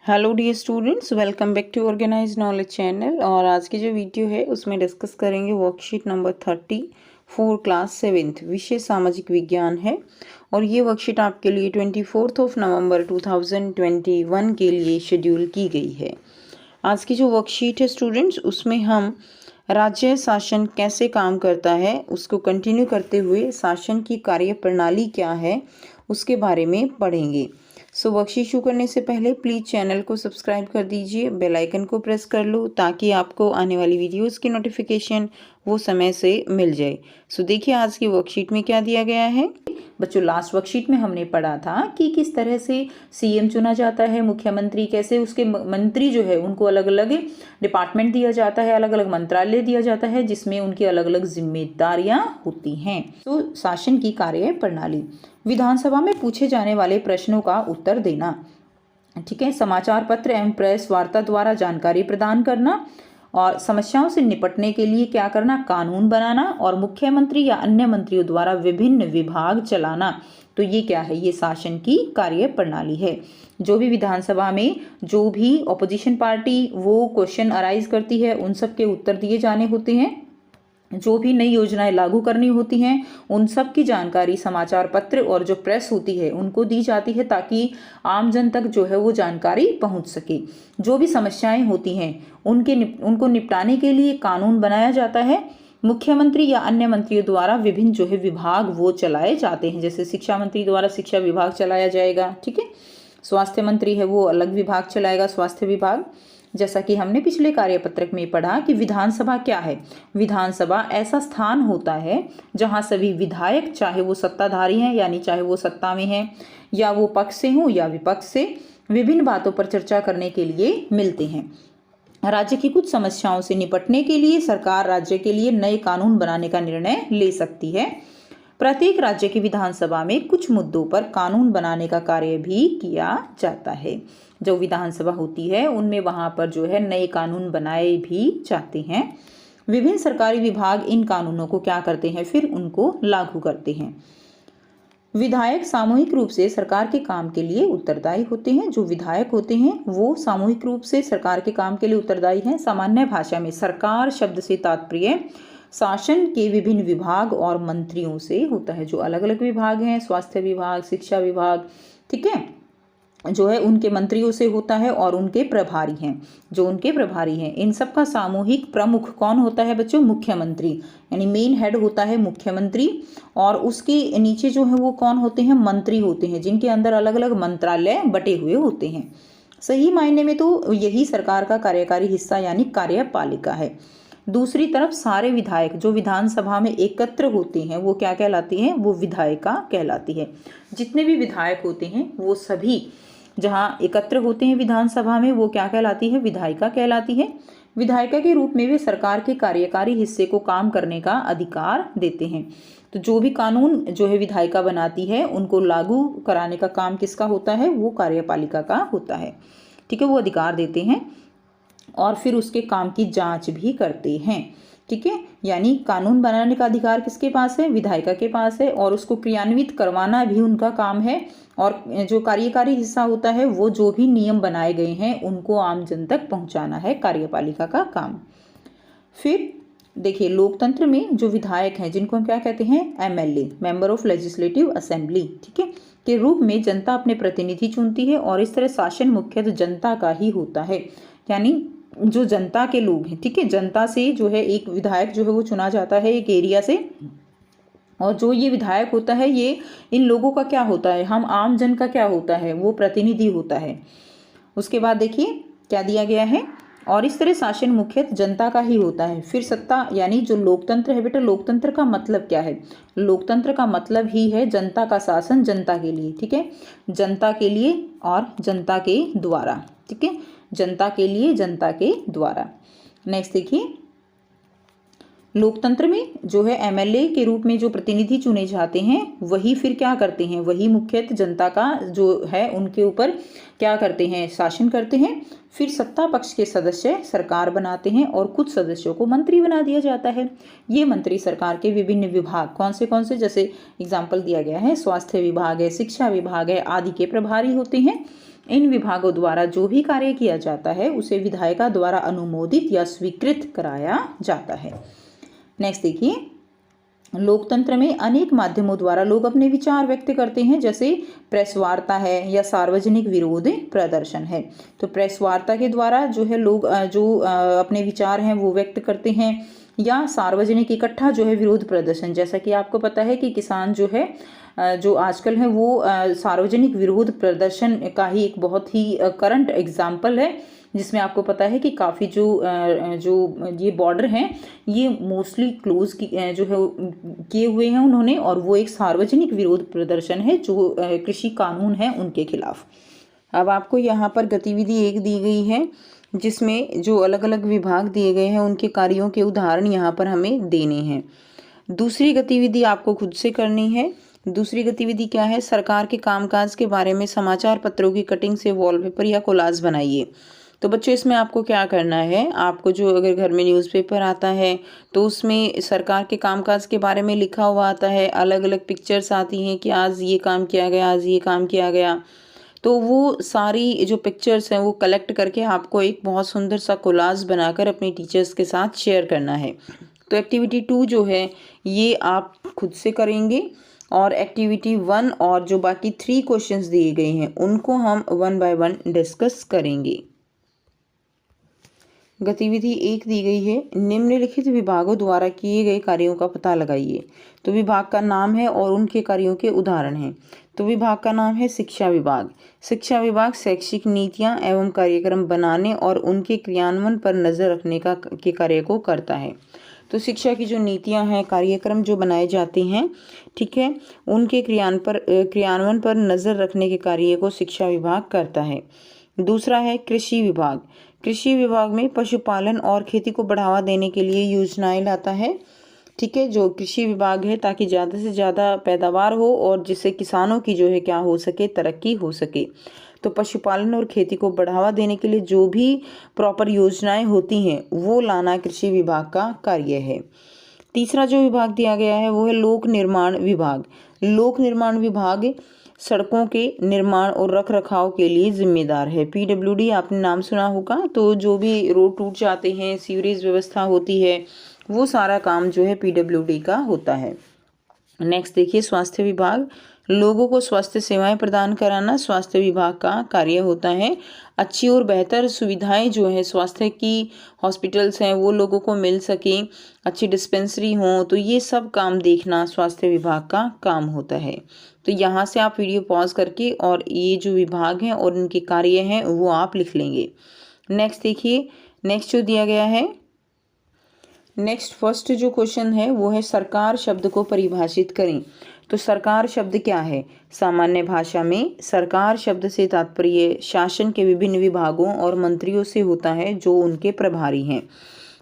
Hello dear students, welcome back to organize knowledge channel. और आज की जो वीडियो है उसमें डिस्कस करेंगे वर्कशीट नंबर 34 क्लास 7th विषय सामाजिक विज्ञान है। और ये वर्कशीट आपके लिए 24 नवंबर 2021 के लिए शेड्यूल की गई है। आज की जो वर्कशीट है स्टूडेंट्स, उसमें हम राज्य शासन कैसे काम करता है उसको कंटिन्यू करते हुए शासन की कार्य प्रणाली क्या है उसके बारे में पढ़ेंगे। वर्कशीट शुरू करने से पहले प्लीज़ चैनल को सब्सक्राइब कर दीजिए, बेल आइकन को प्रेस कर लो ताकि आपको आने वाली वीडियोस की नोटिफिकेशन वो समय से मिल जाए। देखिए आज की वर्कशीट में क्या दिया गया है। बच्चों, लास्ट वर्कशीट में हमने पढ़ा था कि किस तरह से सीएम चुना जाता है, मुख्यमंत्री कैसे, उसके मंत्री जो है उनको अलग अलग डिपार्टमेंट दिया जाता है, अलग अलग मंत्रालय दिया जाता है जिसमें उनकी अलग अलग जिम्मेदारियां होती हैं। शासन की कार्य प्रणाली, विधानसभा में पूछे जाने वाले प्रश्नों का उत्तर देना, ठीक है, समाचार पत्र एवं प्रेस वार्ता द्वारा जानकारी प्रदान करना, और समस्याओं से निपटने के लिए क्या करना, कानून बनाना, और मुख्यमंत्री या अन्य मंत्रियों द्वारा विभिन्न विभाग चलाना। तो ये क्या है, ये शासन की कार्य प्रणाली है। जो भी विधानसभा में जो भी ऑपोजिशन पार्टी वो क्वेश्चन अराइज करती है उन सब के उत्तर दिए जाने होते हैं। जो भी नई योजनाएं लागू करनी होती हैं उन सब की जानकारी समाचार पत्र और जो प्रेस होती है उनको दी जाती है ताकि आम जन तक जो है वो जानकारी पहुंच सके। जो भी समस्याएं होती हैं उनको निपटाने के लिए कानून बनाया जाता है। मुख्यमंत्री या अन्य मंत्रियों द्वारा विभिन्न जो है विभाग वो चलाए जाते हैं। जैसे शिक्षा मंत्री द्वारा शिक्षा विभाग चलाया जाएगा, ठीक है। स्वास्थ्य मंत्री है वो अलग विभाग चलाएगा, स्वास्थ्य विभाग। जैसा कि हमने पिछले कार्यपत्रक में पढ़ा कि विधानसभा क्या है, विधानसभा ऐसा स्थान होता है जहां सभी विधायक, चाहे वो सत्ताधारी हैं यानी चाहे वो सत्ता में हैं या वो पक्ष से हों या विपक्ष से, विभिन्न बातों पर चर्चा करने के लिए मिलते हैं। राज्य की कुछ समस्याओं से निपटने के लिए सरकार राज्य के लिए नए कानून बनाने का निर्णय ले सकती है। प्रत्येक राज्य की विधानसभा में कुछ मुद्दों पर कानून बनाने का कार्य भी किया जाता है। जो विधानसभा होती है उनमें वहां पर जो है नए कानून बनाए भी जाते हैं। विभिन्न सरकारी विभाग इन कानूनों को क्या करते हैं, फिर उनको लागू करते हैं। विधायक सामूहिक रूप से सरकार के काम के लिए उत्तरदायी होते हैं। जो विधायक होते हैं वो सामूहिक रूप से सरकार के काम के लिए उत्तरदायी हैं। सामान्य भाषा में सरकार शब्द से तात्पर्य शासन के विभिन्न विभाग और मंत्रियों से होता है। जो अलग अलग विभाग हैं, स्वास्थ्य विभाग, शिक्षा विभाग, ठीक है, जो है उनके मंत्रियों से होता है और उनके प्रभारी हैं। जो उनके प्रभारी हैं इन सब का सामूहिक प्रमुख कौन होता है बच्चों, मुख्यमंत्री, यानी मेन हेड होता है मुख्यमंत्री। और उसके नीचे जो है वो कौन होते हैं, मंत्री होते हैं जिनके अंदर अलग अलग मंत्रालय बटे हुए होते हैं। सही मायने में तो यही सरकार का कार्यकारी हिस्सा यानी कार्यपालिका है। दूसरी तरफ सारे विधायक जो विधानसभा में एकत्र होते हैं वो क्या कहलाती हैं, वो विधायिका कहलाती है। जितने भी विधायक होते हैं वो सभी जहाँ एकत्र होते हैं विधानसभा में वो क्या कहलाती है, विधायिका कहलाती है। विधायिका के रूप में वे सरकार के कार्यकारी हिस्से को काम करने का अधिकार देते हैं। तो जो भी कानून जो है विधायिका बनाती है उनको लागू कराने का काम किसका होता है, वो कार्यपालिका का होता है, ठीक है। वो अधिकार देते हैं और फिर उसके काम की जांच भी करते हैं, ठीक है। यानी कानून बनाने का अधिकार किसके पास है, विधायिका के पास है, और उसको क्रियान्वित करवाना भी उनका काम है। और जो कार्यकारी हिस्सा होता है वो जो भी नियम बनाए गए हैं उनको आम जन तक पहुंचाना है, कार्यपालिका का काम। फिर देखिए लोकतंत्र में जो विधायक हैं जिनको हम क्या कहते हैं, MLA, member of legislative assembly, ठीक है, के रूप में जनता अपने प्रतिनिधि चुनती है। और इस तरह शासन मुख्यतः जनता का ही होता है, यानी जो जनता के लोग हैं, ठीक है, जनता से जो है एक विधायक जो है वो चुना जाता है एक एरिया से। और जो ये विधायक होता है ये इन लोगों का क्या होता है, हम आम जन का क्या होता है, वो प्रतिनिधि होता है। उसके बाद देखिए क्या दिया गया है, और इस तरह शासन मुख्यतः जनता का ही होता है। फिर सत्ता यानी जो लोकतंत्र है बेटा, लोकतंत्र का मतलब क्या है, लोकतंत्र का मतलब ही है जनता का शासन जनता के लिए, ठीक है, जनता के लिए और जनता के द्वारा, ठीक है, जनता के लिए जनता के द्वारा। नेक्स्ट देखिए लोकतंत्र में जो है एमएलए के रूप में जो प्रतिनिधि चुने जाते हैं वही फिर क्या करते हैं, वही मुख्यतः जनता का जो है उनके ऊपर क्या करते हैं, शासन करते हैं। फिर सत्ता पक्ष के सदस्य सरकार बनाते हैं और कुछ सदस्यों को मंत्री बना दिया जाता है। ये मंत्री सरकार के विभिन्न विभाग कौन से, जैसे एग्जाम्पल दिया गया है, स्वास्थ्य विभाग है, शिक्षा विभाग है आदि के प्रभारी होते हैं। इन विभागों द्वारा जो भी कार्य किया जाता है उसे विधायिका द्वारा अनुमोदित या स्वीकृत कराया जाता है। नेक्स्ट देखिए, लोकतंत्र में अनेक माध्यमों द्वारा लोग अपने विचार व्यक्त करते हैं, जैसे प्रेस वार्ता है या सार्वजनिक विरोध प्रदर्शन है। तो प्रेस वार्ता के द्वारा जो है लोग अपने विचार हैं वो व्यक्त करते हैं, या सार्वजनिक इकट्ठा जो है विरोध प्रदर्शन, जैसा कि आपको पता है कि किसान जो है जो आजकल है वो सार्वजनिक विरोध प्रदर्शन का ही एक बहुत ही करंट एग्जाम्पल है, जिसमें आपको पता है कि काफ़ी जो ये बॉर्डर हैं ये मोस्टली क्लोज जो है किए हुए हैं उन्होंने, और वो एक सार्वजनिक विरोध प्रदर्शन है जो कृषि कानून है उनके खिलाफ। अब आपको यहाँ पर गतिविधि एक दी गई है जिसमें जो अलग अलग विभाग दिए गए हैं उनके कार्यों के उदाहरण यहाँ पर हमें देने हैं। दूसरी गतिविधि आपको खुद से करनी है। दूसरी गतिविधि क्या है? सरकार के कामकाज के बारे में समाचार पत्रों की कटिंग से वॉलपेपर या कोलाज बनाइए। तो बच्चों इसमें आपको क्या करना है, आपको जो अगर घर में न्यूज़पेपर आता है तो उसमें सरकार के कामकाज के बारे में लिखा हुआ आता है, अलग अलग पिक्चर्स आती हैं कि आज ये काम किया गया, आज ये काम किया गया। तो वो सारी जो पिक्चर्स हैं वो कलेक्ट करके आपको एक बहुत सुंदर सा कोलाज बनाकर अपने टीचर्स के साथ शेयर करना है। तो एक्टिविटी 2 जो है ये आप खुद से करेंगे, और एक्टिविटी 1 और जो बाकी 3 क्वेश्चंस दिए गए हैं उनको हम 1 बाय 1 डिस्कस करेंगे। गतिविधि 1 दी गई है, निम्नलिखित विभागों द्वारा किए गए कार्यों का पता लगाइए। तो विभाग का नाम है और उनके कार्यों के उदाहरण हैं। तो विभाग का नाम है शिक्षा विभाग। शिक्षा विभाग शैक्षिक नीतियां एवं कार्यक्रम बनाने और उनके क्रियान्वयन पर नजर रखने के कार्य को करता है। तो शिक्षा की जो नीतियां हैं, कार्यक्रम जो बनाए जाते हैं, ठीक है, उनके क्रियान्वयन पर नजर रखने के कार्य को शिक्षा विभाग करता है। दूसरा है कृषि विभाग। कृषि विभाग में पशुपालन और खेती को बढ़ावा देने के लिए योजनाएं लाता है, ठीक है, जो कृषि विभाग है, ताकि ज़्यादा से ज़्यादा पैदावार हो और जिससे किसानों की जो है क्या हो सके, तरक्की हो सके। तो पशुपालन और खेती को बढ़ावा देने के लिए जो भी प्रॉपर योजनाएं होती हैं वो लाना कृषि विभाग का कार्य है। तीसरा जो विभाग दिया गया है वो है लोक निर्माण विभाग। लोक निर्माण विभाग सड़कों के निर्माण और रख रखाव के लिए जिम्मेदार है। PWD आपने नाम सुना होगा। तो जो भी रोड टूट जाते हैं, सीवरेज व्यवस्था होती है, वो सारा काम जो है PWD का होता है। नेक्स्ट देखिए, स्वास्थ्य विभाग। लोगों को स्वास्थ्य सेवाएं प्रदान कराना स्वास्थ्य विभाग का कार्य होता है। अच्छी और बेहतर सुविधाएं जो है स्वास्थ्य की, हॉस्पिटल्स हैं वो लोगों को मिल सके, अच्छी डिस्पेंसरी हो, तो ये सब काम देखना स्वास्थ्य विभाग का काम होता है। तो यहाँ से आप वीडियो पॉज करके और ये जो विभाग हैं और इनके कार्य हैं वो आप लिख लेंगे। नेक्स्ट देखिए, नेक्स्ट जो दिया गया है, नेक्स्ट फर्स्ट जो क्वेश्चन है वो है सरकार शब्द को परिभाषित करें। तो सरकार शब्द क्या है? सामान्य भाषा में सरकार शब्द से तात्पर्य शासन के विभिन्न विभागों और मंत्रियों से होता है जो उनके प्रभारी हैं।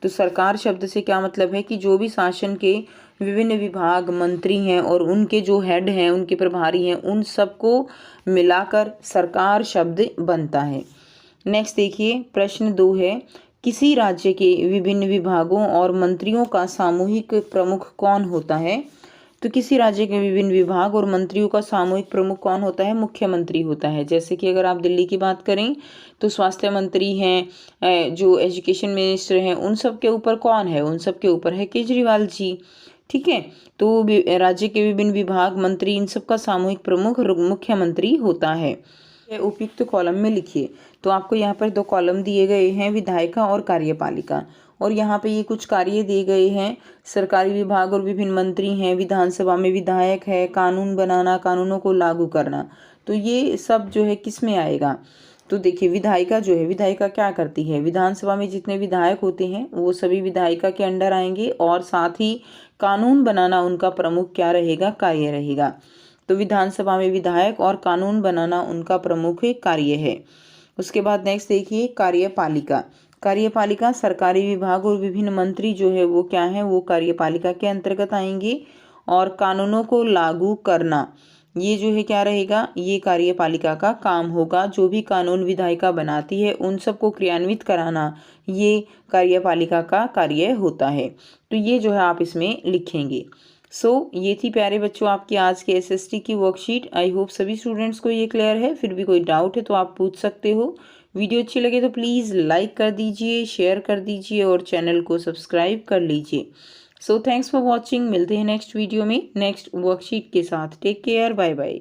तो सरकार शब्द से क्या मतलब है कि जो भी शासन के विभिन्न विभाग, मंत्री हैं और उनके जो हेड हैं, उनके प्रभारी हैं, उन सबको मिलाकर सरकार शब्द बनता है। नेक्स्ट देखिए, प्रश्न 2 है, किसी राज्य के विभिन्न विभागों और मंत्रियों का सामूहिक प्रमुख कौन होता है? तो किसी राज्य के विभिन्न विभाग और मंत्रियों का सामूहिक प्रमुख कौन होता है? मुख्यमंत्री होता है। जैसे कि अगर आप दिल्ली की बात करें तो स्वास्थ्य मंत्री हैं, जो एजुकेशन मिनिस्टर हैं, उन सब के ऊपर कौन है? उन सब के ऊपर है केजरीवाल जी, ठीक है। तो राज्य के विभिन्न विभाग, मंत्री, इन सब का सामूहिक प्रमुख मुख्यमंत्री होता है। उपयुक्त कॉलम में लिखिए। तो आपको यहाँ पर 2 कॉलम दिए गए हैं, विधायिका और कार्यपालिका, और यहाँ पे ये कुछ कार्य दिए गए हैं। सरकारी विभाग और विभिन्न मंत्री हैं, विधानसभा में विधायक है, कानून बनाना, कानूनों को लागू करना। तो ये सब जो है किस में आएगा? तो देखिए, विधायिका जो है, विधायिका क्या करती है? विधानसभा में जितने विधायक होते हैं वो सभी विधायिका के अंडर आएंगे, और साथ ही कानून बनाना उनका प्रमुख क्या रहेगा? कार्य रहेगा। तो विधानसभा में विधायक और कानून बनाना उनका प्रमुख कार्य है। उसके बाद नेक्स्ट देखिए, कार्यपालिका। कार्यपालिका सरकारी विभाग और विभिन्न मंत्री जो है वो क्या है? वो कार्यपालिका के अंतर्गत आएंगे। और कानूनों को लागू करना, ये जो है क्या रहेगा? ये कार्यपालिका का काम होगा। जो भी कानून विधायिका बनाती है उन सबको क्रियान्वित कराना ये कार्यपालिका का कार्य होता है। तो ये जो है आप इसमें लिखेंगे। ये थी प्यारे बच्चों आपकी आज के एसएसटी की वर्कशीट। आई होप सभी स्टूडेंट्स को ये क्लियर है। फिर भी कोई डाउट है तो आप पूछ सकते हो। वीडियो अच्छी लगे तो प्लीज़ लाइक कर दीजिए, शेयर कर दीजिए और चैनल को सब्सक्राइब कर लीजिए। Thanks for watching. मिलते हैं नेक्स्ट वीडियो में नेक्स्ट वर्कशीट के साथ। Take care, bye bye.